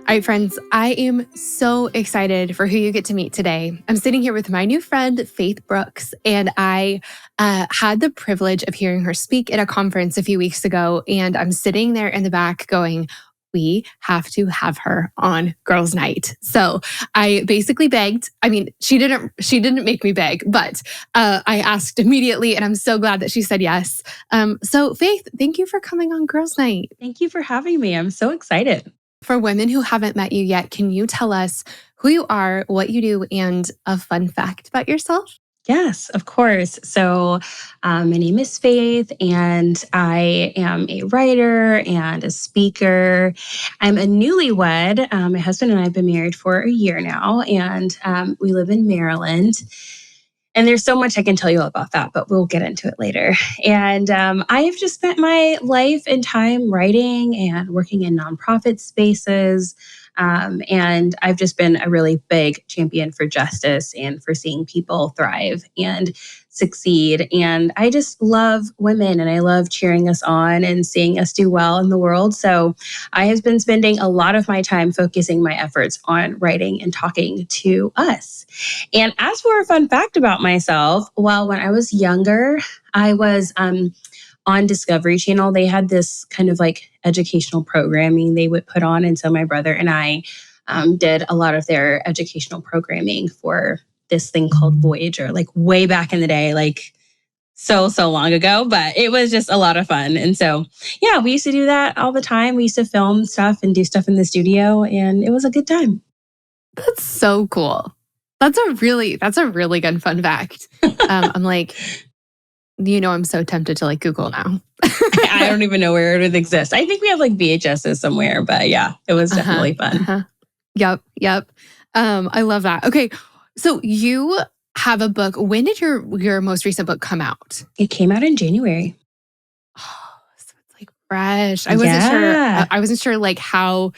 All right, friends, I am so excited for who you get to meet today. I'm sitting here with my new friend, Faitth Brooks, and I had the privilege of hearing her speak at a conference a few weeks ago. And I'm sitting there in the back going, we have to have her on Girls Night. So I basically begged. I mean, she didn't make me beg, but I asked immediately, and I'm so glad that she said yes. So Faitth, thank you for coming on Girls Night. Thank you for having me. I'm so excited. For women who haven't met you yet, can you tell us who you are, what you do, and a fun fact about yourself? Yes, of course. So, my name is Faith, and I am a writer and a speaker. I'm a newlywed. My husband and I have been married for a year now, and we live in Maryland. And there's so much I can tell you about that, but we'll get into it later. And I have just spent my life and time writing and working in nonprofit spaces. And I've just been a really big champion for justice and for seeing people thrive and succeed. And I just love women and I love cheering us on and seeing us do well in the world. So I have been spending a lot of my time focusing my efforts on writing and talking to us. And as for a fun fact about myself, well, when I was younger, I was on Discovery Channel. They had this kind of like educational programming they would put on. And so my brother and I did a lot of their educational programming for this thing called Voyager, like way back in the day, like so long ago, but it was just a lot of fun. And so, yeah, we used to do that all the time. We used to film stuff and do stuff in the studio, and it was a good time. That's so cool. That's a really good fun fact. I'm like, I'm so tempted to like Google now. I don't even know where it would exist. I think we have like VHSs somewhere, but yeah, it was definitely fun. Yep. I love that. Okay, so you have a book. When did your most recent book come out? It came out in January. Oh, so it's like fresh. I wasn't sure. I wasn't sure like how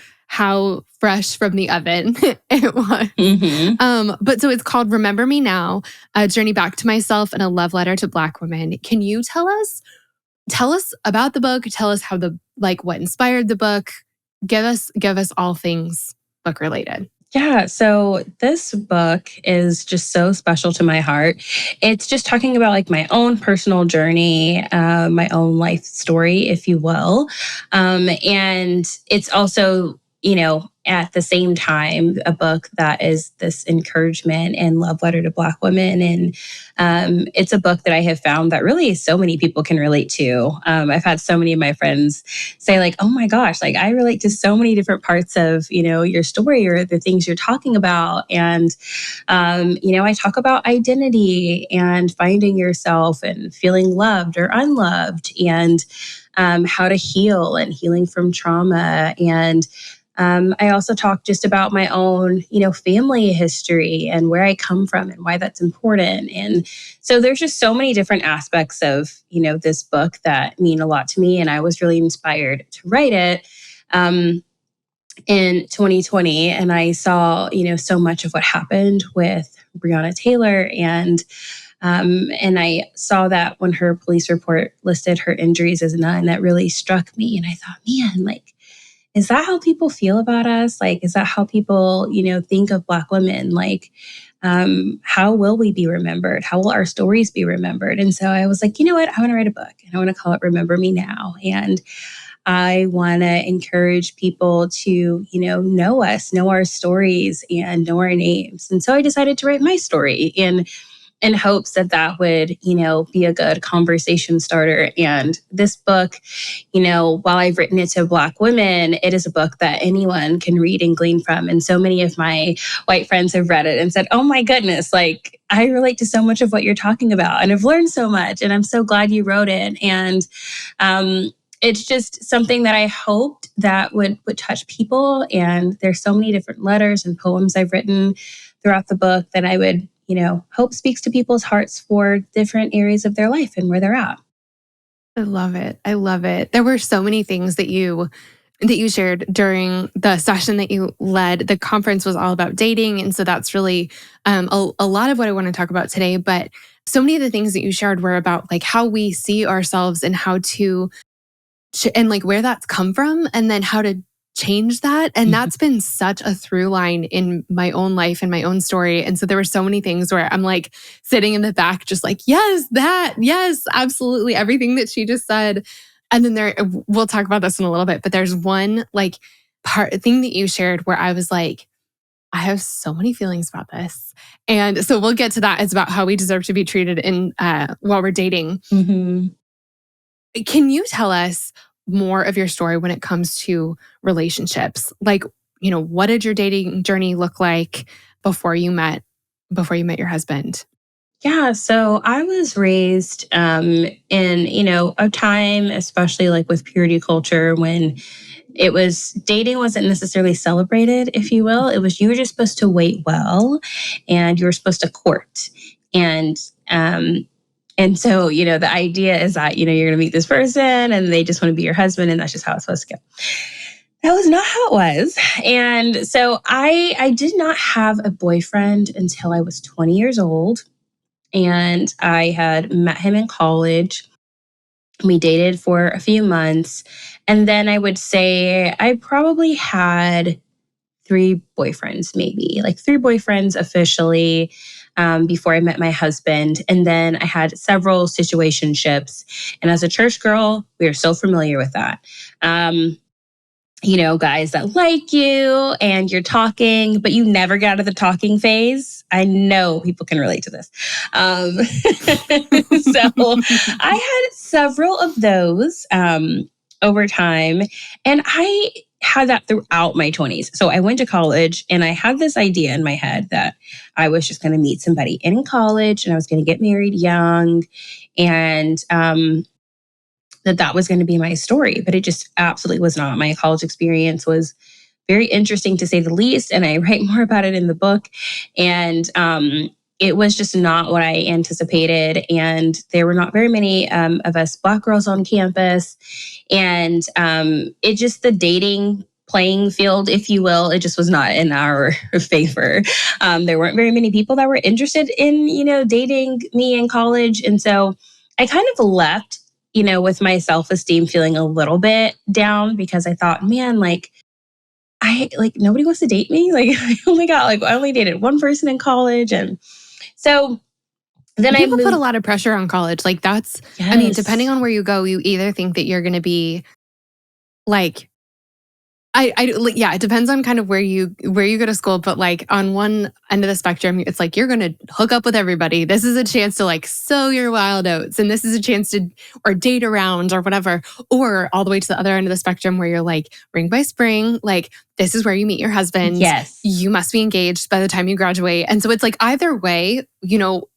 fresh from the oven it was. Mm-hmm. But so it's called Remember Me Now, A Journey Back to Myself and a Love Letter to Black Women. Can you tell us about the book? Tell us how what inspired the book. Give us all things book related. Yeah, so this book is just so special to my heart. It's just talking about like my own personal journey, my own life story, if you will. And it's also, at the same time, a book that is this encouragement and love letter to Black women. And it's a book that I have found that really so many people can relate to. I've had so many of my friends say like, oh my gosh, like I relate to so many different parts of, your story or the things you're talking about. And, I talk about identity and finding yourself and feeling loved or unloved and how to heal and healing from trauma. And I also talk just about my own, family history and where I come from and why that's important. And so there's just so many different aspects of, this book that mean a lot to me. And I was really inspired to write it in 2020. And I saw, so much of what happened with Breonna Taylor. And I saw that when her police report listed her injuries as none, that really struck me. And I thought, man, like, is that how people feel about us? Like, is that how people, think of Black women? Like, how will we be remembered? How will our stories be remembered? And so I was like, you know what? I want to write a book and I want to call it Remember Me Now. And I want to encourage people to, know us, know our stories and know our names. And so I decided to write my story in hopes that would, be a good conversation starter. And this book, while I've written it to Black women, it is a book that anyone can read and glean from. And so many of my white friends have read it and said, oh my goodness, like I relate to so much of what you're talking about and I've learned so much. And I'm so glad you wrote it. And it's just something that I hoped that would touch people. And there's so many different letters and poems I've written throughout the book that I would hope speaks to people's hearts for different areas of their life and where they're at. I love it. There were so many things that you shared during the session that you led. The conference was all about dating. And so that's really a lot of what I want to talk about today. But so many of the things that you shared were about like how we see ourselves and how to, and like where that's come from and then how to change that. And that's been such a through line in my own life and my own story. And so there were so many things where I'm like sitting in the back, just like, yes, that, yes, absolutely. Everything that she just said. And then we'll talk about this in a little bit, but there's one like thing that you shared where I was like, I have so many feelings about this. And so we'll get to that. It's about how we deserve to be treated while we're dating. Mm-hmm. Can you tell us more of your story when it comes to relationships? Like, what did your dating journey look like before you met your husband? Yeah, so I was raised in a time, especially like with purity culture, when dating wasn't necessarily celebrated, if you will. It was, you were just supposed to wait well, and you were supposed to court. And and so, the idea is that, you're going to meet this person and they just want to be your husband, and that's just how it's supposed to go. That was not how it was. And so I did not have a boyfriend until I was 20 years old. And I had met him in college. We dated for a few months. And then I would say I probably had 3 boyfriends, maybe like 3 boyfriends officially, before I met my husband. And then I had several situationships. And as a church girl, we are so familiar with that. Guys that like you and you're talking, but you never get out of the talking phase. I know people can relate to this. So I had several of those over time. And I had that throughout my 20s. So I went to college and I had this idea in my head that I was just going to meet somebody in college and I was going to get married young. And that was going to be my story, but it just absolutely was not. My college experience was very interesting to say the least, and I write more about it in the book. And it was just not what I anticipated, and there were not very many of us Black girls on campus, and the dating playing field, if you will, it just was not in our favor. There weren't very many people that were interested in dating me in college, and so I kind of left with my self-esteem feeling a little bit down, because I thought, man, nobody wants to date me. Like I only dated one person in college. And so then People put a lot of pressure on college. Like that's, yes. I mean, depending on where you go, you either think that you're going to be like, it depends on kind of where you go to school, but like on one end of the spectrum, it's like you're going to hook up with everybody. This is a chance to like sow your wild oats, and this is a chance to or date around or whatever. Or all the way to the other end of the spectrum where you're like ring by spring, like this is where you meet your husband. Yes, you must be engaged by the time you graduate, and so it's like either way,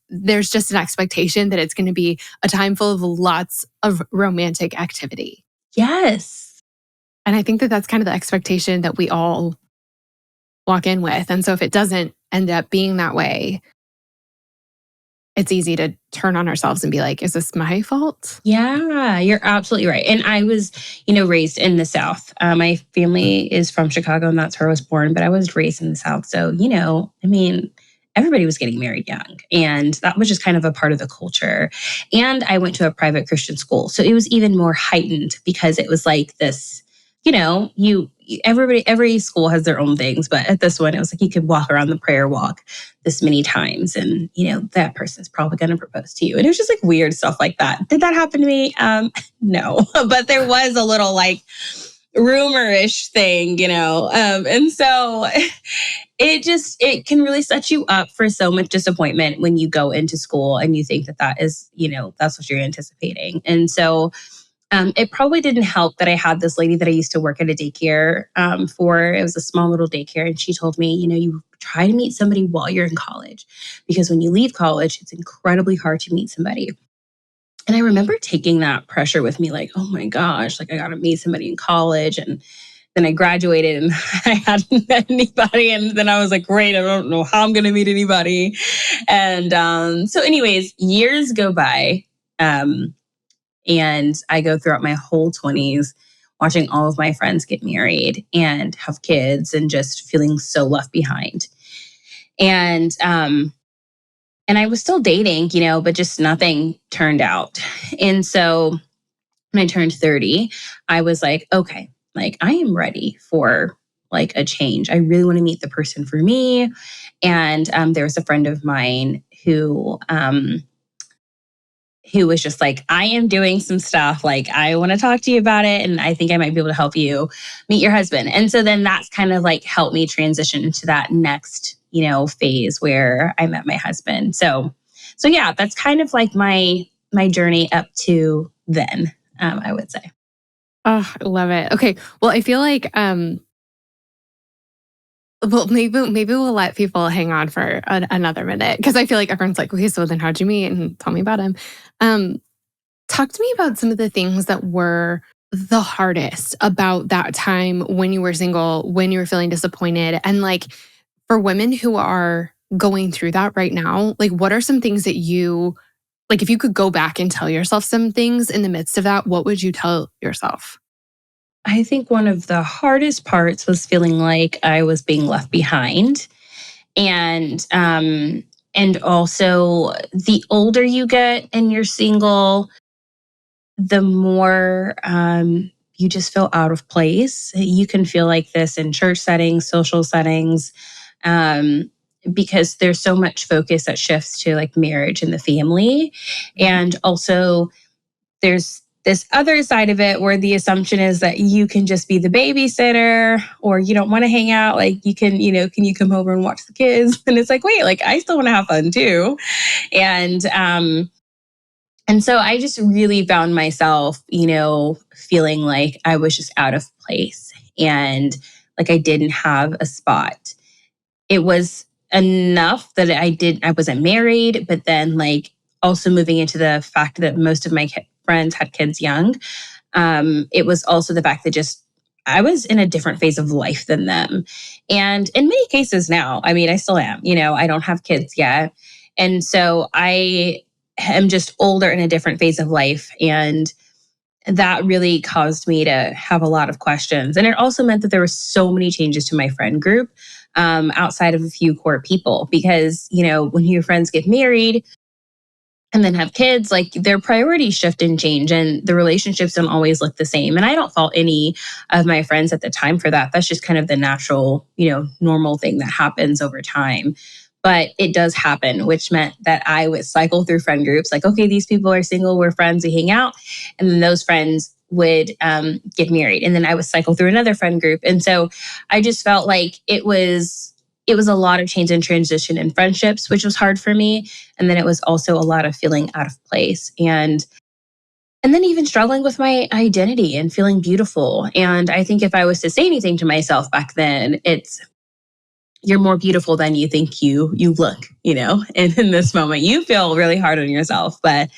there's just an expectation that it's going to be a time full of lots of romantic activity. Yes. And I think that that's kind of the expectation that we all walk in with. And so if it doesn't end up being that way, it's easy to turn on ourselves and be like, is this my fault? Yeah, you're absolutely right. And I was, raised in the South. My family is from Chicago, and that's where I was born, but I was raised in the South. So, everybody was getting married young. And that was just kind of a part of the culture. And I went to a private Christian school. So it was even more heightened, because it was like this, every school has their own things, but at this one, it was like you could walk around the prayer walk this many times, and that person's probably going to propose to you. And it was just like weird stuff like that. Did that happen to me? No, but there was a little like rumor-ish thing, and so it can really set you up for so much disappointment when you go into school and you think that is, that's what you're anticipating. And so it probably didn't help that I had this lady that I used to work at a daycare for. It was a small little daycare. And she told me, you try to meet somebody while you're in college, because when you leave college, it's incredibly hard to meet somebody. And I remember taking that pressure with me, like, oh my gosh, like I got to meet somebody in college. And then I graduated and I hadn't met anybody. And then I was like, great, I don't know how I'm going to meet anybody. And so anyways, years go by. And I go throughout my whole 20s watching all of my friends get married and have kids and just feeling so left behind. And I was still dating, but just nothing turned out. And so when I turned 30, I was like, okay, like, I am ready for like a change. I really want to meet the person for me. And there was a friend of mine who was just like, I am doing some stuff. Like, I want to talk to you about it. And I think I might be able to help you meet your husband. And so then that's kind of like helped me transition into that next, phase where I met my husband. So yeah, that's kind of like my journey up to then, I would say. Oh, I love it. Okay. Well, I feel like well, maybe we'll let people hang on for another minute because I feel like everyone's like, okay, so then how'd you meet? And tell me about him. Um, Talk to me about some of the things that were the hardest about that time when you were single, when you were feeling disappointed, and like for women who are going through that right now, like what are some things that you like if you could go back and tell yourself some things in the midst of that, what would you tell yourself? I think one of the hardest parts was feeling like I was being left behind. And also the older you get and you're single, the more you just feel out of place. You can feel like this in church settings, social settings, um, because there's so much focus that shifts to like marriage and the family. Mhm. And also, there's this other side of it where the assumption is that you can just be the babysitter or you don't want to hang out. Like, can you come over and watch the kids? And it's like, wait, like I still want to have fun too. And, um, and so I just really found myself, feeling like I was just out of place and like I didn't have a spot. It was enough that I wasn't married, but then like also moving into the fact that most of my friends had kids young. It was also the fact that just I was in a different phase of life than them. And in many cases now, I mean, I still am, I don't have kids yet. And so I am just older in a different phase of life. And that really caused me to have a lot of questions. And it also meant that there were so many changes to my friend group outside of a few core people. Because, when your friends get married, and then have kids, like their priorities shift and change, and the relationships don't always look the same. And I don't fault any of my friends at the time for that. That's just kind of the natural, normal thing that happens over time. But it does happen, which meant that I would cycle through friend groups like, okay, these people are single, we're friends, we hang out. And then those friends would get married. And then I would cycle through another friend group. And so I just felt like it was a lot of change and transition in friendships, which was hard for me. And then it was also a lot of feeling out of place and then even struggling with my identity and feeling beautiful. And I think if I was to say anything to myself back then, it's you're more beautiful than you think you look, And in this moment, you feel really hard on yourself, but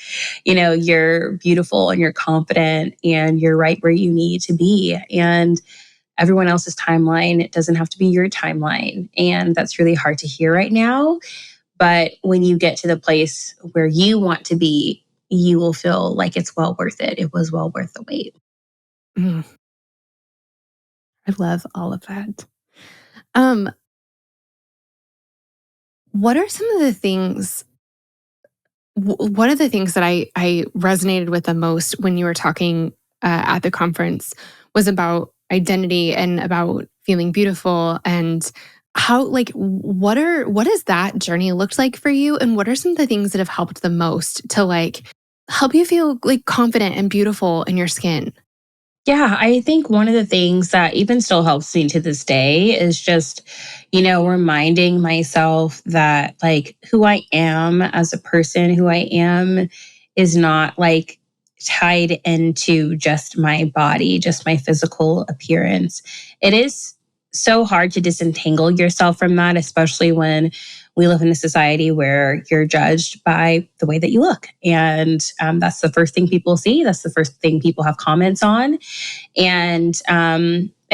you're beautiful and you're confident and you're right where you need to be. And everyone else's timeline, it doesn't have to be your timeline. And that's really hard to hear right now. But when you get to the place where you want to be, you will feel like it's well worth it. It was well worth the wait. Mm, I love all of that. Um, what are some of the things one of the things that I resonated with the most when you were talking at the conference was about identity and about feeling beautiful and how like what has that journey looked like for you and what are some of the things that have helped the most to like help you feel like confident and beautiful in your skin? Yeah, I think one of the things that even still helps me to this day is just, reminding myself that like who I am as a person, who I am is not like tied into just my body, just my physical appearance. It is so hard to disentangle yourself from that, especially when we live in a society where you're judged by the way that you look. And that's the first thing people see. That's the first thing people have comments on. And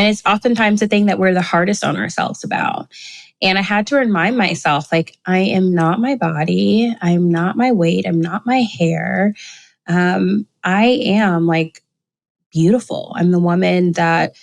it's oftentimes the thing that we're the hardest on ourselves about. And I had to remind myself, like, I am not my body. I'm not my weight. I'm not my hair. I am like beautiful. I'm the woman that,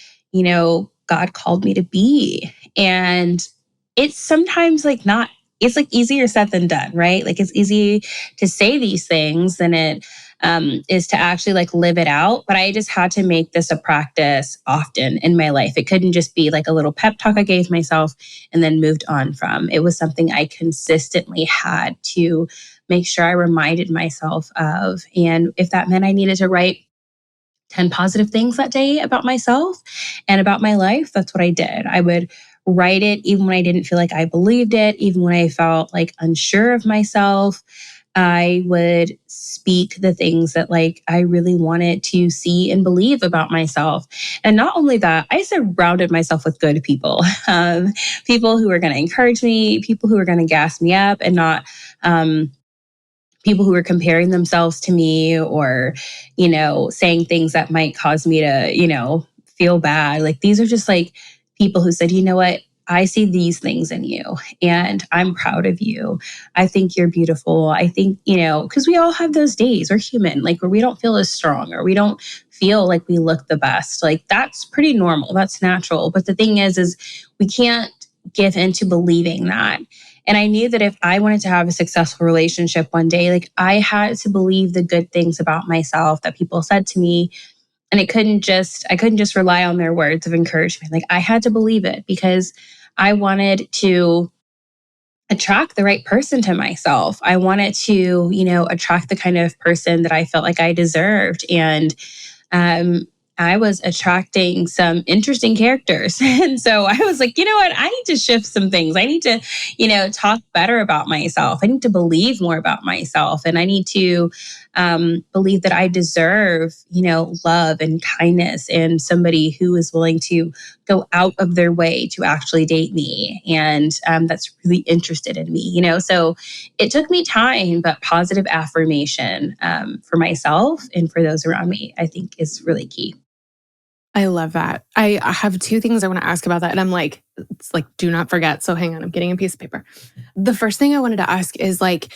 God called me to be. And it's sometimes like not, it's like easier said than done, right? Like it's easy to say these things than it is to actually like live it out. But I just had to make this a practice often in my life. It couldn't just be like a little pep talk I gave myself and then moved on from. It was something I consistently had to make sure I reminded myself of. And if that meant I needed to write 10 positive things that day about myself and about my life, that's what I did. I would write it even when I didn't feel like I believed it, even when I felt like unsure of myself. I would speak the things that like I really wanted to see and believe about myself. And not only that, I surrounded myself with good people, people who were going to encourage me, people who were going to gas me up and not people who were comparing themselves to me or, saying things that might cause me to, feel bad. Like these are just like people who said, you know what? I see these things in you and I'm proud of you. I think you're beautiful. I think, because we all have those days, we're human, like where we don't feel as strong or we don't feel like we look the best. Like that's pretty normal. That's natural. But the thing is we can't give into believing that. And I knew that if I wanted to have a successful relationship one day, like I had to believe the good things about myself that people said to me. And I couldn't just rely on their words of encouragement. Like I had to believe it because I wanted to attract the right person to myself. I wanted to, attract the kind of person that I felt like I deserved. And um, I was attracting some interesting characters. And so I was like, you know what? I need to shift some things. I need to, talk better about myself. I need to believe more about myself. And I need to believe that I deserve, love and kindness and somebody who is willing to go out of their way to actually date me. And that's really interested in me, So it took me time, but positive affirmation for myself and for those around me, I think is really key. I love that. I have two things I want to ask about that. And I'm like, it's like, do not forget. So hang on, I'm getting a piece of paper. The first thing I wanted to ask is like,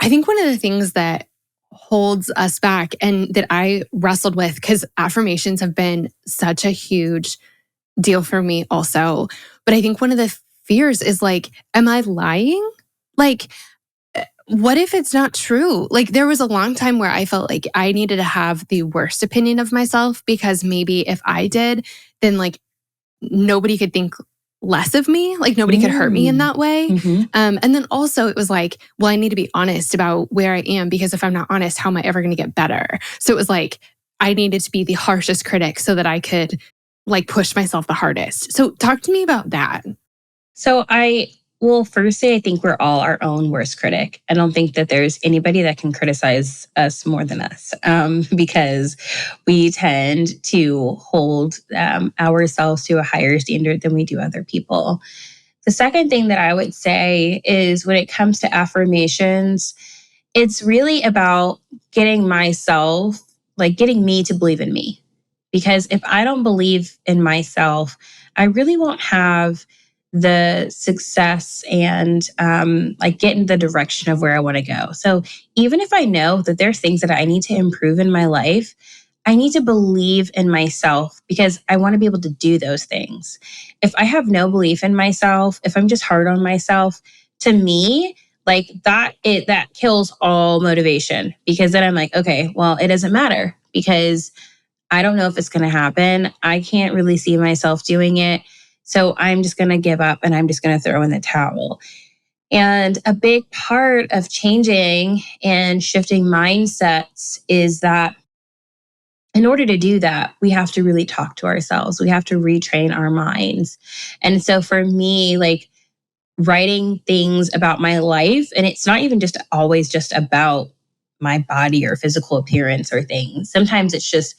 I think one of the things that holds us back and that I wrestled with, because affirmations have been such a huge deal for me also. But I think one of the fears is like, am I lying? Like, what if it's not true? Like, there was a long time where I felt like I needed to have the worst opinion of myself because maybe if I did, then like nobody could think less of me. Like, nobody could hurt me in that way. Mm-hmm. And then also it was like, well, I need to be honest about where I am because if I'm not honest, how am I ever going to get better? So it was like, I needed to be the harshest critic so that I could like push myself the hardest. So talk to me about that. So I will first say I think we're all our own worst critic. I don't think that there's anybody that can criticize us more than us because we tend to hold ourselves to a higher standard than we do other people. The second thing that I would say is when it comes to affirmations, it's really about getting myself, like getting me to believe in me. Because if I don't believe in myself, I really won't have the success and like get in the direction of where I want to go. So even if I know that there's things that I need to improve in my life, I need to believe in myself because I want to be able to do those things. If I have no belief in myself, if I'm just hard on myself, to me, like that kills all motivation because then I'm like, okay, well, it doesn't matter because I don't know if it's going to happen. I can't really see myself doing it. So I'm just going to give up and I'm just going to throw in the towel. And a big part of changing and shifting mindsets is that in order to do that, we have to really talk to ourselves. We have to retrain our minds. And so for me, like writing things about my life, and it's not even just always just about my body or physical appearance or things. Sometimes it's just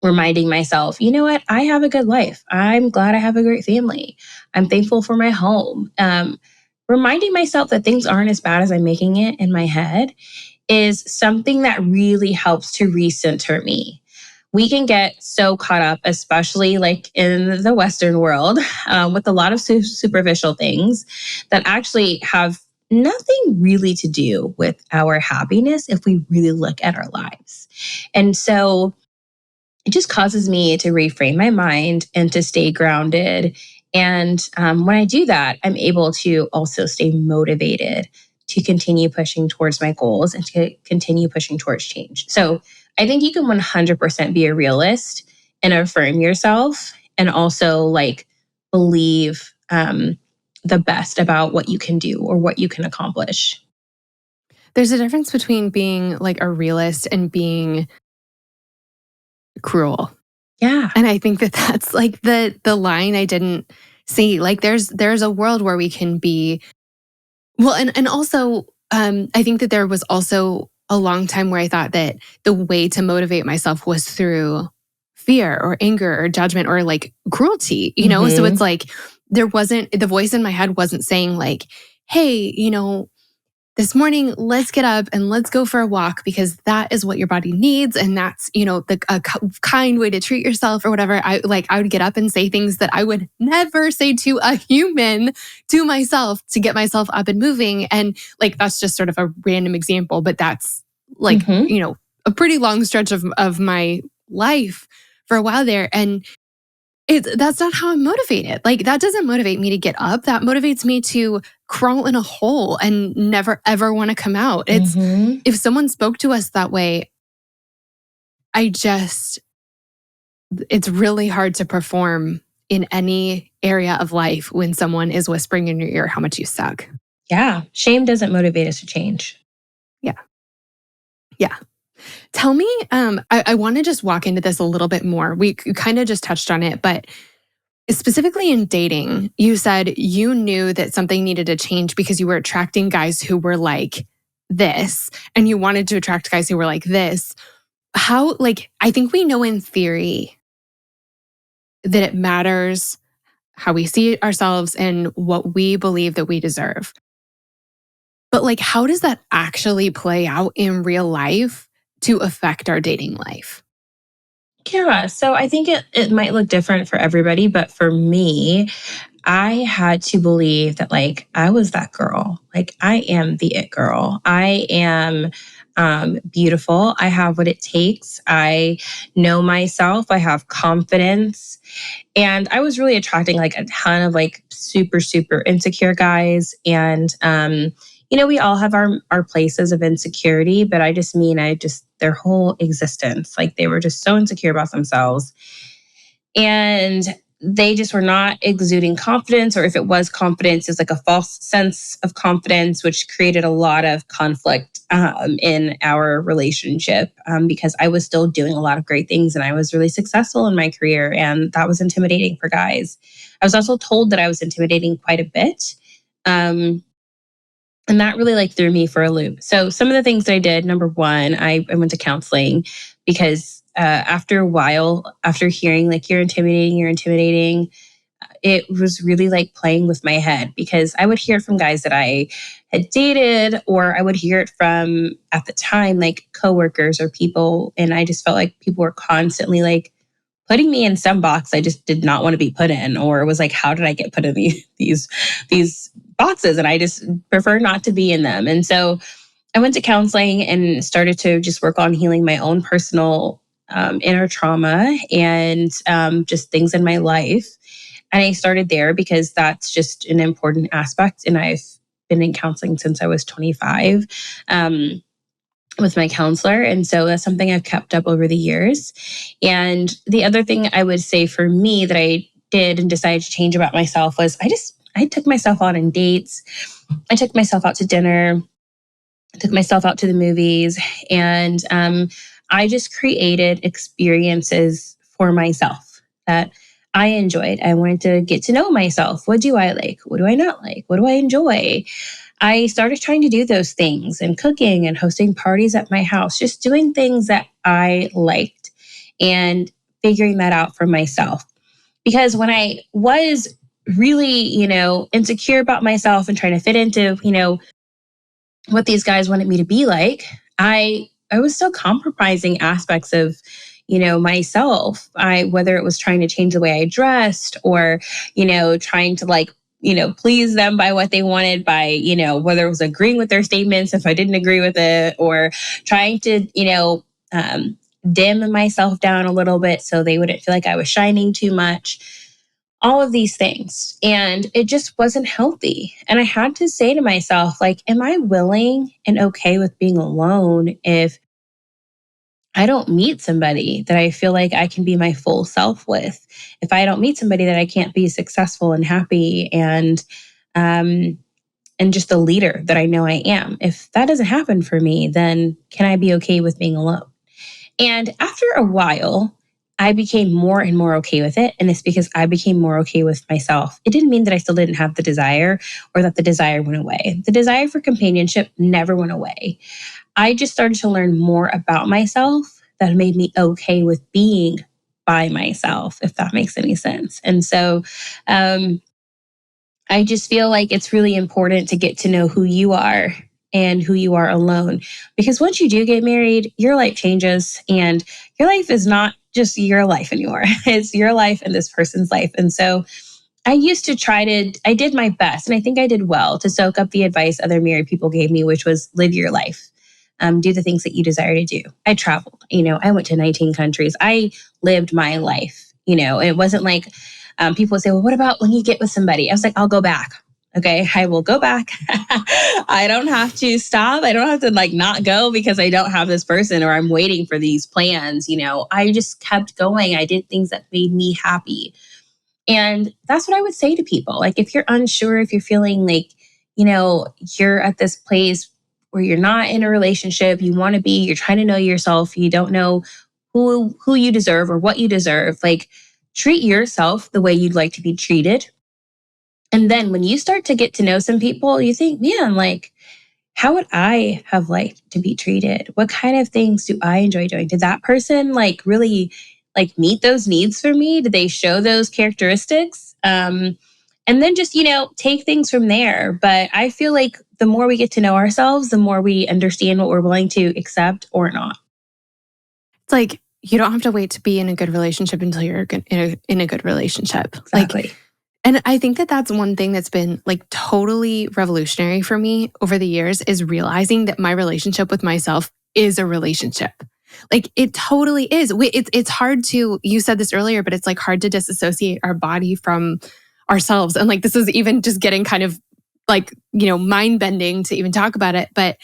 reminding myself, you know what? I have a good life. I'm glad I have a great family. I'm thankful for my home. Reminding myself that things aren't as bad as I'm making it in my head is something that really helps to recenter me. We can get so caught up, especially like in the Western world, with a lot of superficial things that actually have nothing really to do with our happiness if we really look at our lives. And so it just causes me to reframe my mind and to stay grounded. And when I do that, I'm able to also stay motivated to continue pushing towards my goals and to continue pushing towards change. So I think you can 100% be a realist and affirm yourself and also like believe the best about what you can do or what you can accomplish. There's a difference between being like a realist and being cruel. Yeah. And I think that that's like the line I didn't see. Like there's a world where we can be well, and also I think that there was also a long time where I thought that the way to motivate myself was through fear or anger or judgment or like cruelty, you know? So Mm-hmm. it's like there wasn't the voice in my head wasn't saying like, hey, this morning, let's get up and let's go for a walk because that is what your body needs. And that's, kind way to treat yourself or whatever. I would get up and say things that I would never say to a human to myself to get myself up and moving. And like, that's just sort of a random example, but that's like, Mm-hmm. a pretty long stretch of my life for a while there. And that's not how I'm motivated. Like that doesn't motivate me to get up. That motivates me to crawl in a hole and never ever want to come out. It's Mm-hmm. if someone spoke to us that way, I just it's really hard to perform in any area of life when someone is whispering in your ear how much you suck. Yeah. Shame doesn't motivate us to change. Yeah. Yeah. Tell me, I want to just walk into this a little bit more. We kind of just touched on it, but specifically in dating, you said you knew that something needed to change because you were attracting guys who were like this, and you wanted to attract guys who were like this. How, like, I think we know in theory that it matters how we see ourselves and what we believe that we deserve. But, like, how does that actually play out in real life to affect our dating life? Yeah. So I think it might look different for everybody, but for me, I had to believe that like I was that girl. Like I am the it girl. I am beautiful. I have what it takes. I know myself. I have confidence. And I was really attracting like a ton of like super, super insecure guys. And we all have our places of insecurity, but I just their whole existence, like they were just so insecure about themselves. And they just were not exuding confidence, or if it was confidence, it's like a false sense of confidence, which created a lot of conflict in our relationship because I was still doing a lot of great things and I was really successful in my career. And that was intimidating for guys. I was also told that I was intimidating quite a bit. Um, and that really like threw me for a loop. So some of the things that I did, number one, I went to counseling because after a while, after hearing like you're intimidating, it was really like playing with my head because I would hear it from guys that I had dated, or I would hear it from at the time like coworkers or people, and I just felt like people were constantly like putting me in some box I just did not want to be put in, or it was like, how did I get put in these boxes? And I just prefer not to be in them. And so I went to counseling and started to just work on healing my own personal inner trauma and just things in my life. And I started there because that's just an important aspect. And I've been in counseling since I was 25. With my counselor. And so that's something I've kept up over the years. And the other thing I would say for me that I did and decided to change about myself was I took myself out on dates. I took myself out to dinner. I took myself out to the movies. And I just created experiences for myself that I enjoyed. I wanted to get to know myself. What do I like? What do I not like? What do I enjoy? I started trying to do those things and cooking and hosting parties at my house, just doing things that I liked and figuring that out for myself. Because when I was really, insecure about myself and trying to fit into, what these guys wanted me to be like, I was still compromising aspects of, myself. Whether it was trying to change the way I dressed or, trying to like please them by what they wanted by, whether it was agreeing with their statements if I didn't agree with it, or trying to, dim myself down a little bit so they wouldn't feel like I was shining too much. all of these things. And it just wasn't healthy. And I had to say to myself, like, am I willing and okay with being alone if I don't meet somebody that I feel like I can be my full self with? If I don't meet somebody that I can't be successful and happy um, and just the leader that I know I am. If that doesn't happen for me, then can I be okay with being alone? And after a while, I became more and more okay with it. And it's because I became more okay with myself. It didn't mean that I still didn't have the desire or that the desire went away. The desire for companionship never went away. I just started to learn more about myself that made me okay with being by myself, if that makes any sense. And so, I just feel like it's really important to get to know who you are and who you are alone. Because once you do get married, your life changes and your life is not just your life anymore. It's your life and this person's life. And so I used to I did my best, and I think I did well to soak up the advice other married people gave me, which was live your life. Do the things that you desire to do. I traveled, I went to 19 countries. I lived my life, it wasn't like people would say, well, what about when you get with somebody? I was like, I'll go back. Okay, I will go back. I don't have to stop. I don't have to like not go because I don't have this person or I'm waiting for these plans. I just kept going. I did things that made me happy. And that's what I would say to people. Like, if you're unsure, if you're feeling like, you're at this place where you're not in a relationship, you want to be, you're trying to know yourself, you don't know who you deserve or what you deserve, like, treat yourself the way you'd like to be treated. And then when you start to get to know some people, you think, man, like, how would I have liked to be treated? What kind of things do I enjoy doing? Did that person like really like meet those needs for me? Did they show those characteristics? And then just, take things from there. But I feel like the more we get to know ourselves, the more we understand what we're willing to accept or not. It's like you don't have to wait to be in a good relationship until you're in a good relationship. Exactly. And I think that that's one thing that's been like totally revolutionary for me over the years is realizing that my relationship with myself is a relationship. Like it totally is. It's hard to, you said this earlier, but it's like hard to disassociate our body from ourselves. And like this is even just getting kind of like, mind bending to even talk about it. But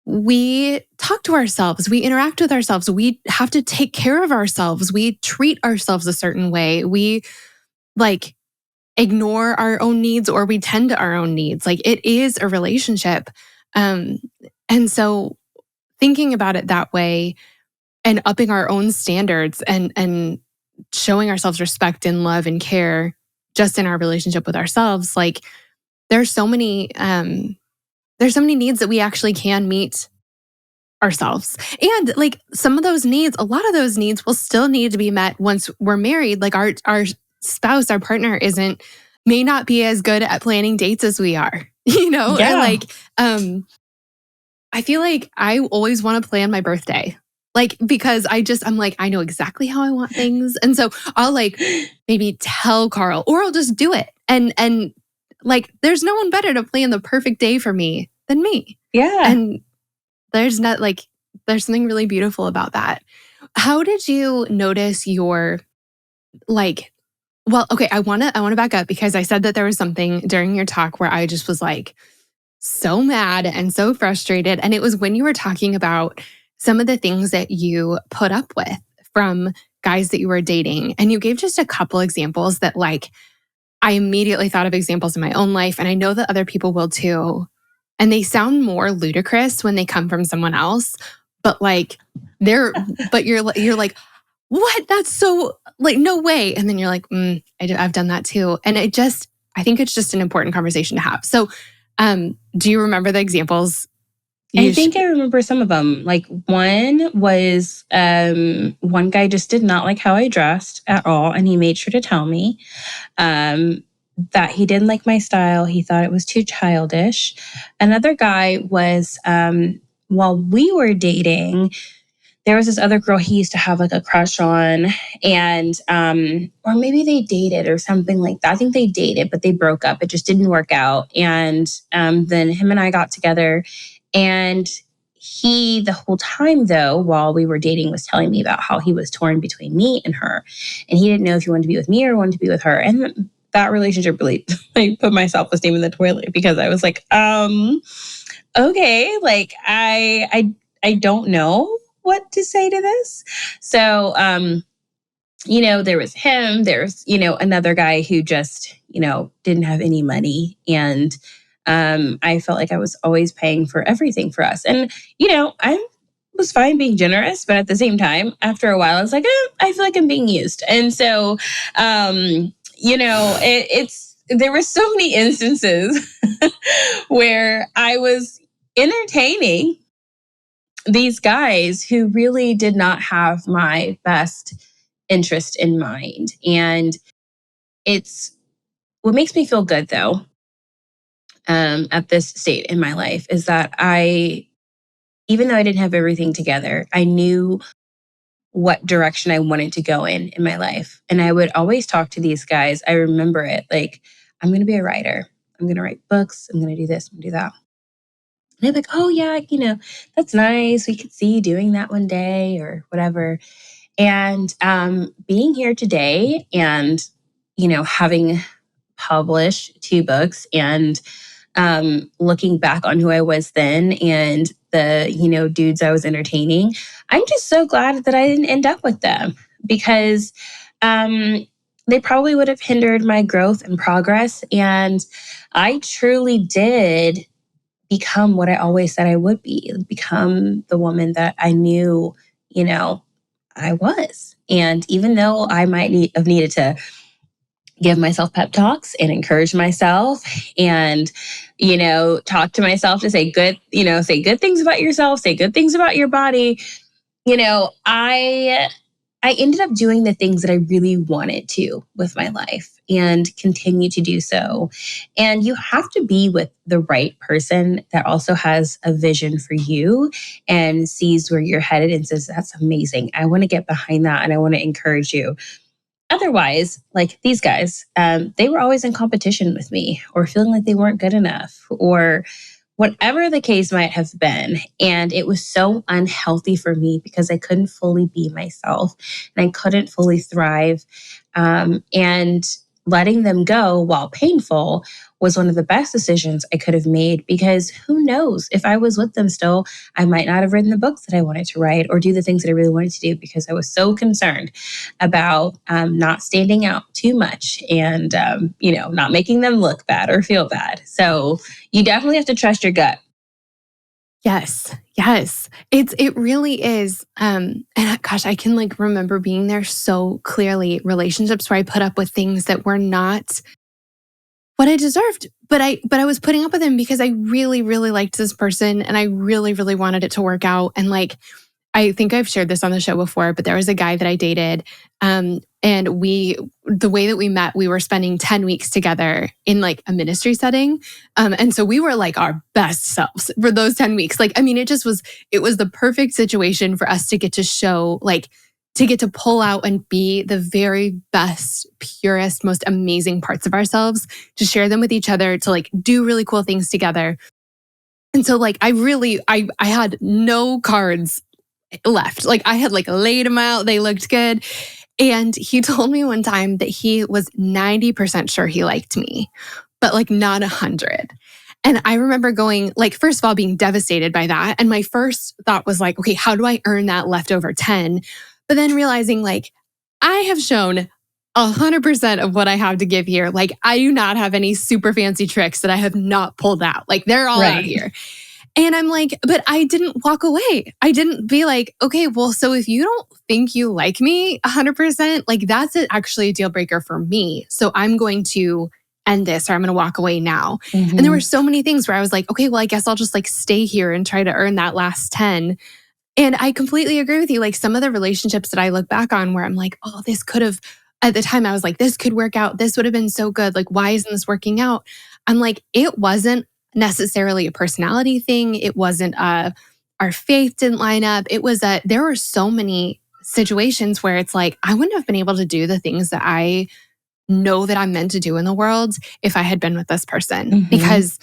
we talk to ourselves, we interact with ourselves, we have to take care of ourselves, we treat ourselves a certain way. We like ignore our own needs or we tend to our own needs. Like it is a relationship. Um, and so thinking about it that way and upping our own standards and showing ourselves respect and love and care just in our relationship with ourselves, like there's so many needs that we actually can meet ourselves. And like some of those needs, a lot of those needs will still need to be met once we're married. Like our spouse, our partner may not be as good at planning dates as we are, Yeah. And like I feel like I always want to plan my birthday. Like because I'm like I know exactly how I want things. And so I'll like maybe tell Carl or I'll just do it. And like there's no one better to plan the perfect day for me than me. Yeah. And there's something really beautiful about that. How did you notice your like well, okay, I want to back up because I said that there was something during your talk where I just was like so mad and so frustrated and it was when you were talking about some of the things that you put up with from guys that you were dating and you gave just a couple examples that like I immediately thought of examples in my own life and I know that other people will too. And they sound more ludicrous when they come from someone else, but like you're like, what? That's so like, no way. And then you're like, I've done that too. And I think it's just an important conversation to have. So, do you remember the examples? I think I remember some of them. Like one was one guy just did not like how I dressed at all. And he made sure to tell me that he didn't like my style. He thought it was too childish. Another guy was while we were dating, there was this other girl he used to have like a crush on and or maybe they dated or something like that. I think they dated, but they broke up. It just didn't work out. And then him and I got together and he, the whole time though, while we were dating, was telling me about how he was torn between me and her. And he didn't know if he wanted to be with me or wanted to be with her. And that relationship really, I put my self-esteem in the toilet because I was like, okay, like I don't know what to say to this. So, there was him, there's, another guy who just, didn't have any money. And I felt like I was always paying for everything for us. And, I was fine being generous, but at the same time, after a while, I was like, I feel like I'm being used. And so, there were so many instances where I was entertaining these guys who really did not have my best interest in mind. And it's what makes me feel good though, at this state in my life is that even though I didn't have everything together, I knew what direction I wanted to go in my life. And I would always talk to these guys. I remember it like, I'm going to be a writer. I'm going to write books. I'm going to do this. I'm going to do that. And they're like, oh, yeah, that's nice. We could see you doing that one day or whatever. And being here today and, having published 2 books and looking back on who I was then and the, dudes I was entertaining, I'm just so glad that I didn't end up with them because they probably would have hindered my growth and progress. And I truly did become what I always said I would become the woman that I knew, I was. And even though I might have needed to give myself pep talks and encourage myself and, talk to myself to say good things about yourself, say good things about your body, I ended up doing the things that I really wanted to with my life and continue to do so. And you have to be with the right person that also has a vision for you and sees where you're headed and says, that's amazing. I want to get behind that and I want to encourage you. Otherwise, like these guys, they were always in competition with me or feeling like they weren't good enough or whatever the case might have been. And it was so unhealthy for me because I couldn't fully be myself and I couldn't fully thrive. And letting them go, while painful, was one of the best decisions I could have made because who knows, if I was with them still, I might not have written the books that I wanted to write or do the things that I really wanted to do because I was so concerned about not standing out too much and, not making them look bad or feel bad. So you definitely have to trust your gut. Yes. Yes. It really is. And gosh, I can like remember being there so clearly, relationships where I put up with things that were not what I deserved. But I was putting up with him because I really, really liked this person and I really, really wanted it to work out. And like I think I've shared this on the show before, but there was a guy that I dated. And the way that we met, we were spending 10 weeks together in like a ministry setting. And so we were like our best selves for those 10 weeks. Like, I mean, it was the perfect situation for us to get to show, like, to get to pull out and be the very best, purest, most amazing parts of ourselves, to share them with each other, to like do really cool things together. And so like, I had no cards left. Like I had like laid them out. They looked good. And he told me one time that he was 90% sure he liked me, but like not 100. And I remember going like, first of all, being devastated by that. And my first thought was like, okay, how do I earn that leftover 10? But then realizing like, I have shown 100% of what I have to give here. Like I do not have any super fancy tricks that I have not pulled out. Like they're all out here. And I'm like, but I didn't walk away. I didn't be like, okay, well, so if you don't think you like me 100%, like that's actually a deal breaker for me. So I'm going to end this or I'm going to walk away now. Mm-hmm. And there were so many things where I was like, okay, well, I guess I'll just like stay here and try to earn that last 10. And I completely agree with you. Like some of the relationships that I look back on where I'm like, oh, this could have, at the time I was like, this could work out. This would have been so good. Like, why isn't this working out? I'm like, it wasn't necessarily a personality thing. It wasn't our faith didn't line up. It was there were so many situations where it's like, I wouldn't have been able to do the things that I know that I'm meant to do in the world if I had been with this person because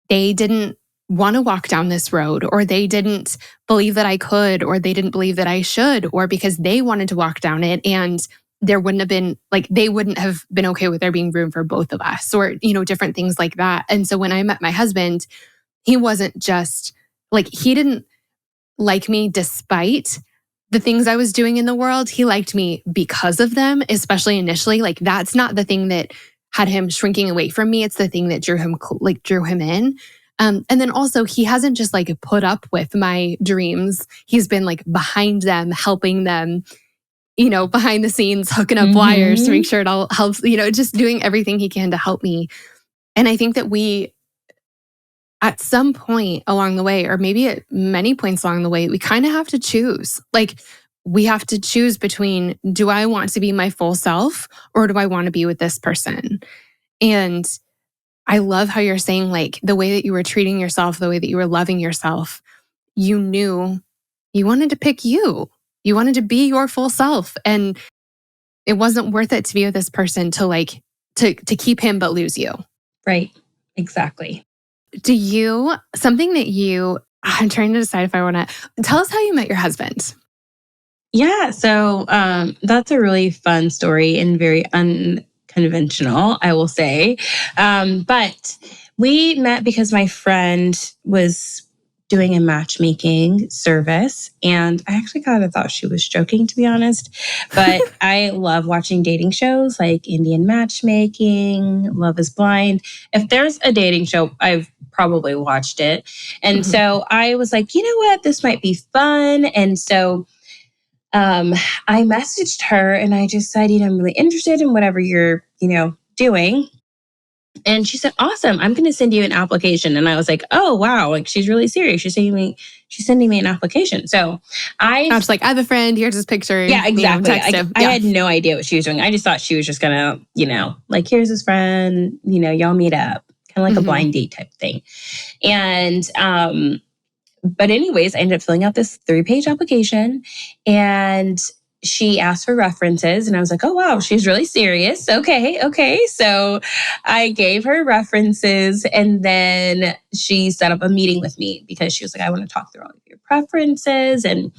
they didn't want to walk down this road, or they didn't believe that I could, or they didn't believe that I should, or because they wanted to walk down it and there wouldn't have been like, they wouldn't have been okay with there being room for both of us, or, different things like that. And so when I met my husband, he wasn't just like, he didn't like me despite the things I was doing in the world. He liked me because of them, especially initially. Like, that's not the thing that had him shrinking away from me. It's the thing that drew him in. And then also, he hasn't just like put up with my dreams. He's been like behind them, helping them, behind the scenes, hooking up wires to make sure it all helps, just doing everything he can to help me. And I think that we, at some point along the way, or maybe at many points along the way, we kind of have to choose. Like, we have to choose between, do I want to be my full self, or do I want to be with this person? And I love how you're saying, like, the way that you were treating yourself, the way that you were loving yourself, you knew you wanted to pick you. You wanted to be your full self. And it wasn't worth it to be with this person to keep him but lose you. Right. Exactly. Something that I'm trying to decide if I want to tell us how you met your husband. Yeah. So that's a really fun story and very unconventional, I will say. But we met because my friend was doing a matchmaking service. And I actually kind of thought she was joking, to be honest. But I love watching dating shows like Indian Matchmaking, Love is Blind. If there's a dating show, I've probably watched it. And so I was like, you know what? This might be fun. And so I messaged her and I just said, I'm really interested in whatever you're, doing. And she said, awesome, I'm going to send you an application. And I was like, oh, wow. Like, she's really serious. She's sending me an application. So I was like, I have a friend. Here's his picture. Yeah, exactly. Text him. I had no idea what she was doing. I just thought she was just going to, like, here's his friend, y'all meet up, kind of like a blind date type thing. And, but anyways, I ended up filling out this 3-page application, and she asked for references, and I was like, oh, wow, she's really serious. Okay. So I gave her references, and then she set up a meeting with me because she was like, I want to talk through all of your preferences and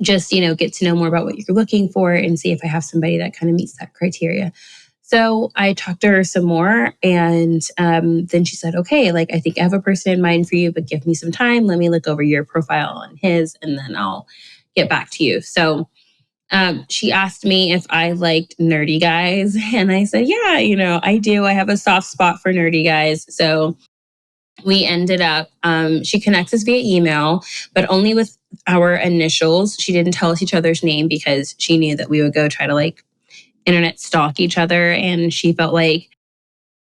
just, get to know more about what you're looking for and see if I have somebody that kind of meets that criteria. So I talked to her some more, and then she said, okay, like, I think I have a person in mind for you, but give me some time. Let me look over your profile and his, and then I'll get back to you. So she asked me if I liked nerdy guys. And I said, yeah, I do. I have a soft spot for nerdy guys. So we ended up, she connects us via email, but only with our initials. She didn't tell us each other's name because she knew that we would go try to like internet stalk each other. And she felt like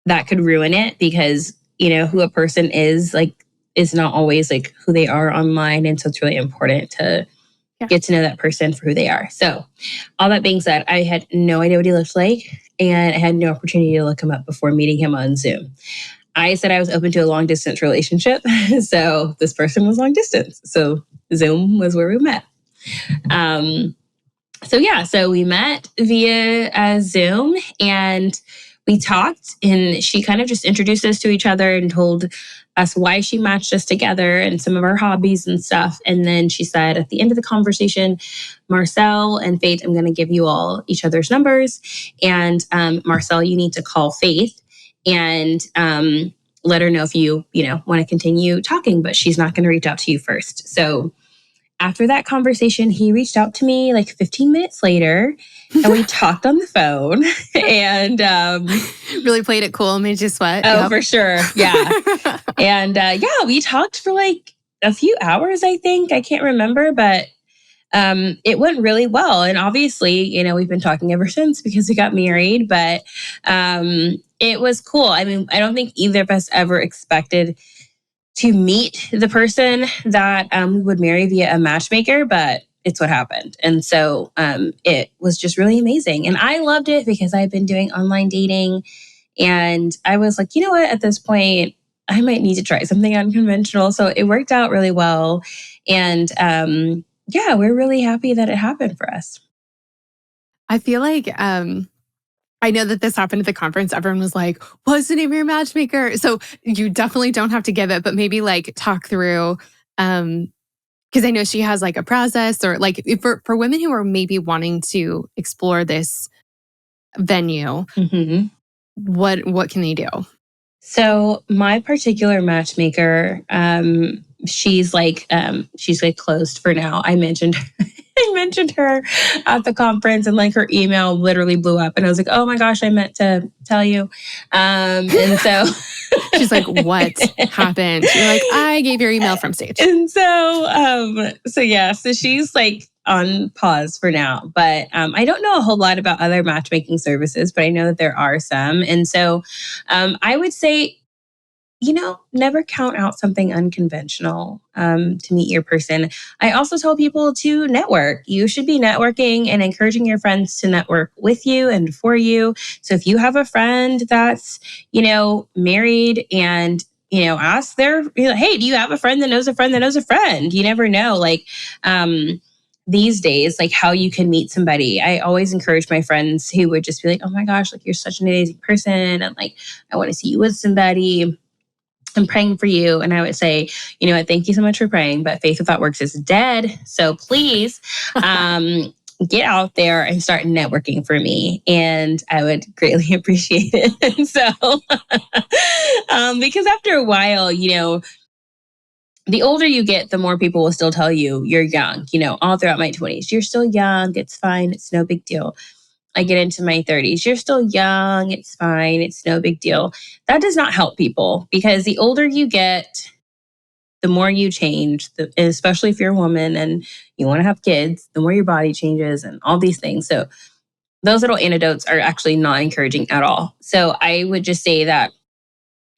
that could ruin it because, who a person is like, is not always like who they are online. And so it's really important to get to know that person for who they are. So all that being said, I had no idea what he looked like, and I had no opportunity to look him up before meeting him on Zoom. I said I was open to a long distance relationship. So this person was long distance. So Zoom was where we met. So we met via Zoom, and we talked, and she kind of just introduced us to each other and told us why she matched us together and some of our hobbies and stuff. And then she said at the end of the conversation, Marcel and Faith, I'm going to give you all each other's numbers. And Marcel, you need to call Faith and let her know if you want to continue talking, but she's not going to reach out to you first. So after that conversation, he reached out to me like 15 minutes later, and we talked on the phone and really played it cool, made you sweat. Oh, yep. For sure. Yeah. And we talked for like a few hours, I think. I can't remember, but it went really well. And obviously, we've been talking ever since because we got married, but it was cool. I mean, I don't think either of us ever expected to meet the person that we would marry via a matchmaker, but it's what happened. And so it was just really amazing. And I loved it because I've been doing online dating, and I was like, you know what, at this point, I might need to try something unconventional. So it worked out really well. And we're really happy that it happened for us. I feel like I know that this happened at the conference. Everyone was like, what's the name of your matchmaker? So you definitely don't have to give it, but maybe like talk through, because I know she has like a process or like for women who are maybe wanting to explore this venue, Mm-hmm. what can they do? So my particular matchmaker, she's like closed for now. I mentioned I mentioned her at the conference and like her email literally blew up and I was like, oh my gosh, I meant to tell you. And so She's like, what happened? You're like, I gave your email from stage. And so she's like on pause for now. But I don't know a whole lot about other matchmaking services, but I know that there are some. And so I would say, never count out something unconventional to meet your person. I also tell people to network. You should be networking and encouraging your friends to network with you and for you. So if you have a friend that's, married and ask hey, do you have a friend that knows a friend that knows a friend? You never know. Like, these days, like how you can meet somebody. I always encourage my friends who would just be like, oh my gosh, like you're such an amazing person. And like, I want to see you with somebody. I'm praying for you. And I would say, you know what, thank you so much for praying, but Faith Without Works is dead. So please get out there and start networking for me. And I would greatly appreciate it. And so, because after a while, the older you get, the more people will still tell you you're young, all throughout my 20s. You're still young. It's fine. It's no big deal. I get into my 30s. You're still young. It's fine. It's no big deal. That does not help people because the older you get, the more you change, especially if you're a woman and you want to have kids, the more your body changes and all these things. So those little anecdotes are actually not encouraging at all. So I would just say that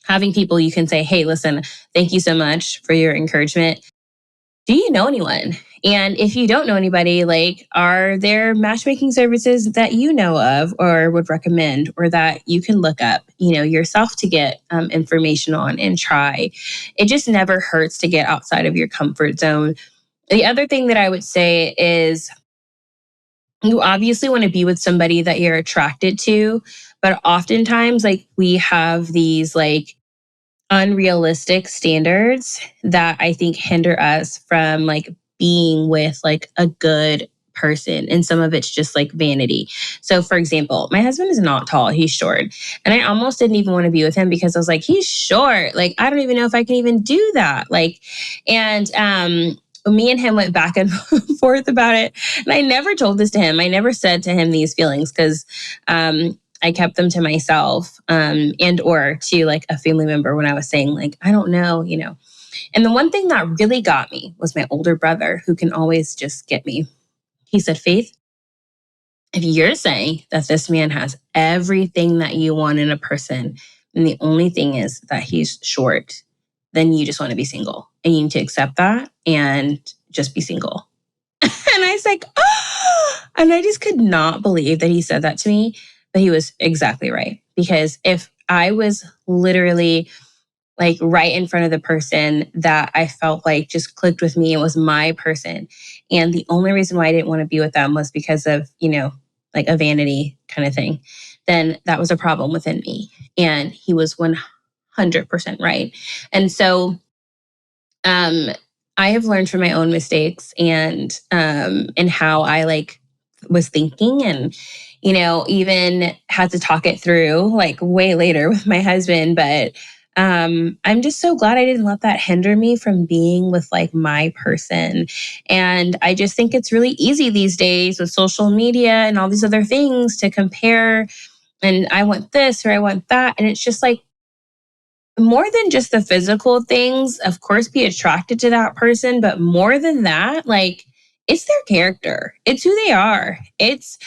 having people you can say, hey, listen, thank you so much for your encouragement. Do you know anyone? And if you don't know anybody, like, are there matchmaking services that you know of or would recommend or that you can look up, yourself to get information on and try? It just never hurts to get outside of your comfort zone. The other thing that I would say is you obviously want to be with somebody that you're attracted to, but oftentimes, like, we have these, like, unrealistic standards that I think hinder us from like being with like a good person. And some of it's just like vanity. So for example, my husband is not tall, he's short. And I almost didn't even want to be with him because I was like, he's short. Like, I don't even know if I can even do that. Like, and me and him went back and forth about it. And I never told this to him. I never said to him these feelings because I kept them to myself and or to like a family member when I was saying like, I don't know. And the one thing that really got me was my older brother who can always just get me. He said, Faith, if you're saying that this man has everything that you want in a person, and the only thing is that he's short, then you just want to be single and you need to accept that and just be single. And I was like, oh, and I just could not believe that he said that to me. But he was exactly right. Because if I was literally like right in front of the person that I felt like just clicked with me, it was my person. And the only reason why I didn't want to be with them was because of, like a vanity kind of thing, then that was a problem within me. And he was 100% right. And so, I have learned from my own mistakes and how I like was thinking and even had to talk it through like way later with my husband. But I'm just so glad I didn't let that hinder me from being with like my person. And I just think it's really easy these days with social media and all these other things to compare and I want this or I want that. And it's just like more than just the physical things, of course, be attracted to that person. But more than that, like it's their character, it's who they are, it's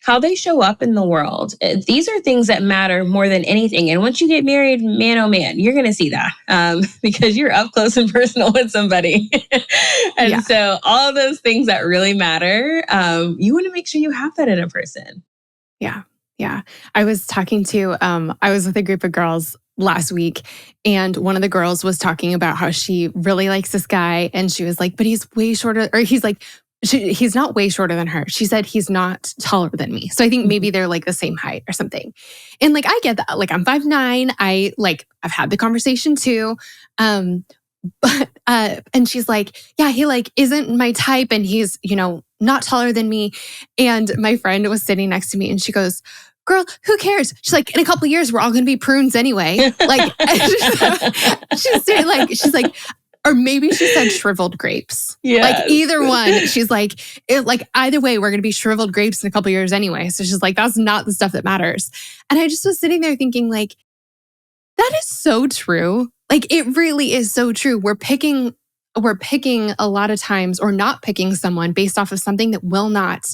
how they show up in the world. These are things that matter more than anything. And once you get married, man, oh man, you're going to see that because you're up close and personal with somebody. And Yeah. so all of those things that really matter, you want to make sure you have that in a person. Yeah. Yeah. I was I was with a group of girls last week, and one of the girls was talking about how she really likes this guy. And she was like, but he's way shorter. Or he's like, he's not way shorter than her. She said he's not taller than me. So I think maybe they're like the same height or something. And like, I get that. Like, I'm 5'9". I've had the conversation too. But and she's like, yeah, he like isn't my type and he's, not taller than me. And my friend was sitting next to me and she goes, girl, who cares? She's like, in a couple of years, we're all going to be prunes anyway. Like, she's like, or maybe she said shriveled grapes. Yes. Like either one. She's like, either way, we're going to be shriveled grapes in a couple of years anyway. So she's like, that's not the stuff that matters. And I just was sitting there thinking like, that is so true. Like it really is so true. We're picking a lot of times or not picking someone based off of something that will not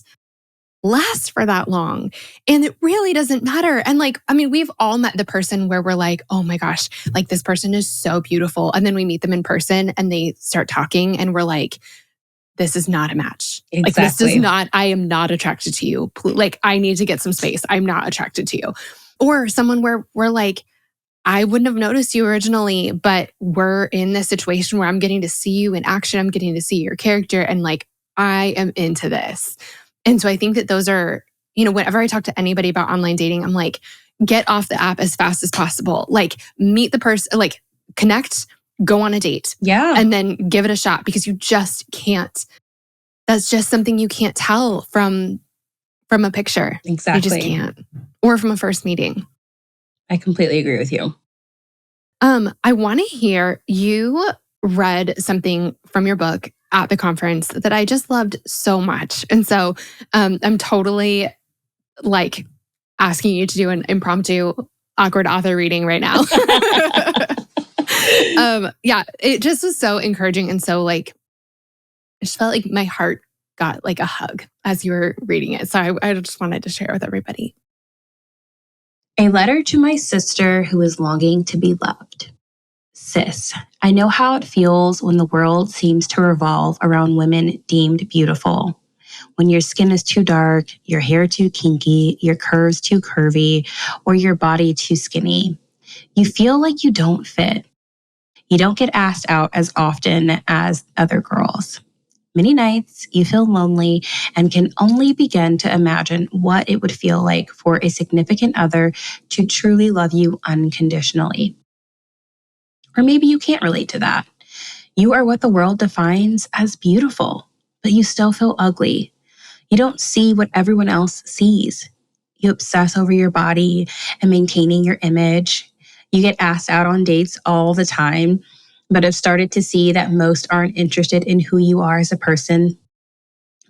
last for that long. And it really doesn't matter. And like, I mean, we've all met the person where we're like, oh my gosh, like this person is so beautiful. And then we meet them in person and they start talking and we're like, this is not a match. Exactly. Like this is not, I am not attracted to you. Like I need to get some space. I'm not attracted to you. Or someone where we're like, I wouldn't have noticed you originally, but we're in this situation where I'm getting to see you in action. I'm getting to see your character and like, I am into this. And so I think that those are, whenever I talk to anybody about online dating, I'm like, get off the app as fast as possible. Like meet the person, like connect, go on a date. Yeah. And then give it a shot because you just can't. That's just something you can't tell from a picture. Exactly. You just can't. Or from a first meeting. I completely agree with you. I want to hear, you read something from your book at the conference that I just loved so much. And so I'm totally like asking you to do an impromptu awkward author reading right now. Yeah, it just was so encouraging. And so like, it just felt like my heart got like a hug as you were reading it. So I just wanted to share with everybody. A letter to my sister who is longing to be loved. Sis, I know how it feels when the world seems to revolve around women deemed beautiful. When your skin is too dark, your hair too kinky, your curves too curvy, or your body too skinny. You feel like you don't fit. You don't get asked out as often as other girls. Many nights you feel lonely and can only begin to imagine what it would feel like for a significant other to truly love you unconditionally. Or maybe you can't relate to that. You are what the world defines as beautiful, but you still feel ugly. You don't see what everyone else sees. You obsess over your body and maintaining your image. You get asked out on dates all the time, but have started to see that most aren't interested in who you are as a person.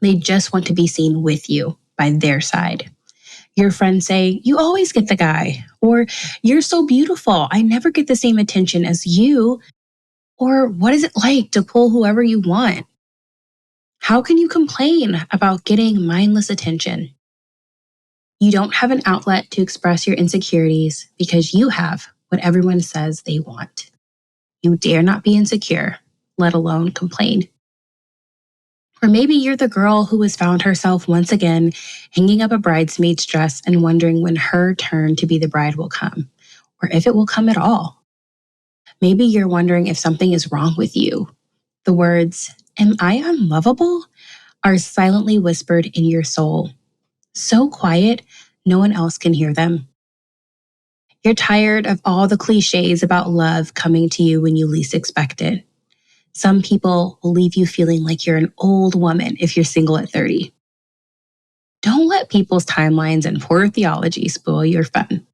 They just want to be seen with you by their side. Your friends say, you always get the guy, or you're so beautiful, I never get the same attention as you, or what is it like to pull whoever you want? How can you complain about getting mindless attention? You don't have an outlet to express your insecurities because you have what everyone says they want. You dare not be insecure, let alone complain. Or maybe you're the girl who has found herself once again hanging up a bridesmaid's dress and wondering when her turn to be the bride will come, or if it will come at all. Maybe you're wondering if something is wrong with you. The words, "Am I unlovable?" are silently whispered in your soul. So quiet, no one else can hear them. You're tired of all the cliches about love coming to you when you least expect it. Some people will leave you feeling like you're an old woman if you're single at 30. Don't let people's timelines and poor theology spoil your fun.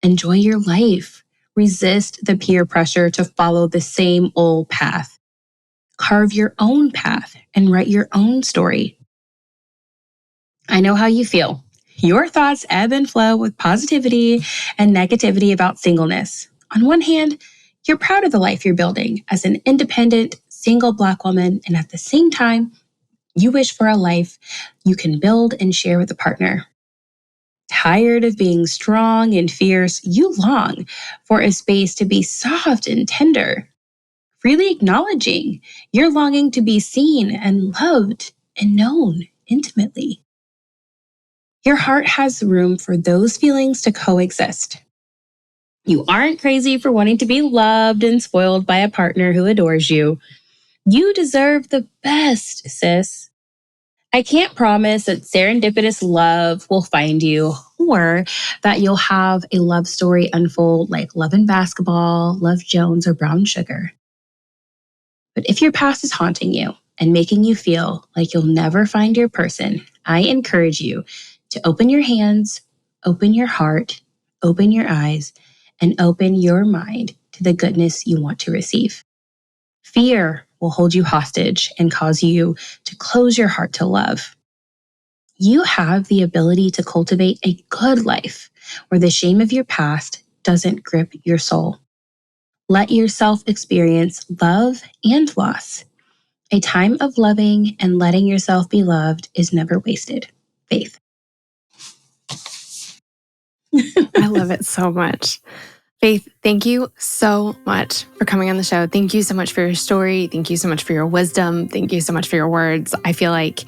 Enjoy your life. Resist the peer pressure to follow the same old path. Carve your own path and write your own story. I know how you feel. Your thoughts ebb and flow with positivity and negativity about singleness. On one hand, you're proud of the life you're building as an independent, single Black woman, and at the same time, you wish for a life you can build and share with a partner. Tired of being strong and fierce, you long for a space to be soft and tender. Freely acknowledging your longing to be seen and loved and known intimately. Your heart has room for those feelings to coexist. You aren't crazy for wanting to be loved and spoiled by a partner who adores you. You deserve the best, sis. I can't promise that serendipitous love will find you or that you'll have a love story unfold like Love and Basketball, Love Jones, or Brown Sugar. But if your past is haunting you and making you feel like you'll never find your person, I encourage you to open your hands, open your heart, open your eyes, and open your mind to the goodness you want to receive. Fear will hold you hostage and cause you to close your heart to love. You have the ability to cultivate a good life where the shame of your past doesn't grip your soul. Let yourself experience love and loss. A time of loving and letting yourself be loved is never wasted. Faith. I love it so much. Faith, thank you so much for coming on the show. Thank you so much for your story. Thank you so much for your wisdom. Thank you so much for your words. I feel like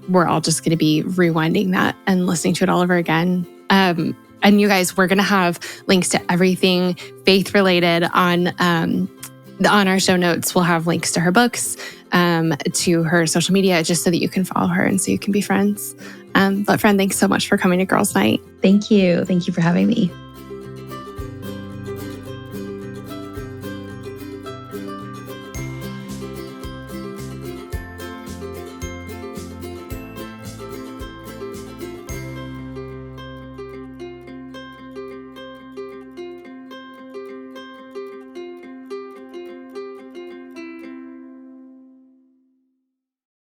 we're all just going to be rewinding that and listening to it all over again. And you guys, we're going to have links to everything faith related on our show notes. We'll have links to her books, to her social media, just so that you can follow her and so you can be friends. But friend, thanks so much for coming to Girls Night. Thank you. Thank you for having me.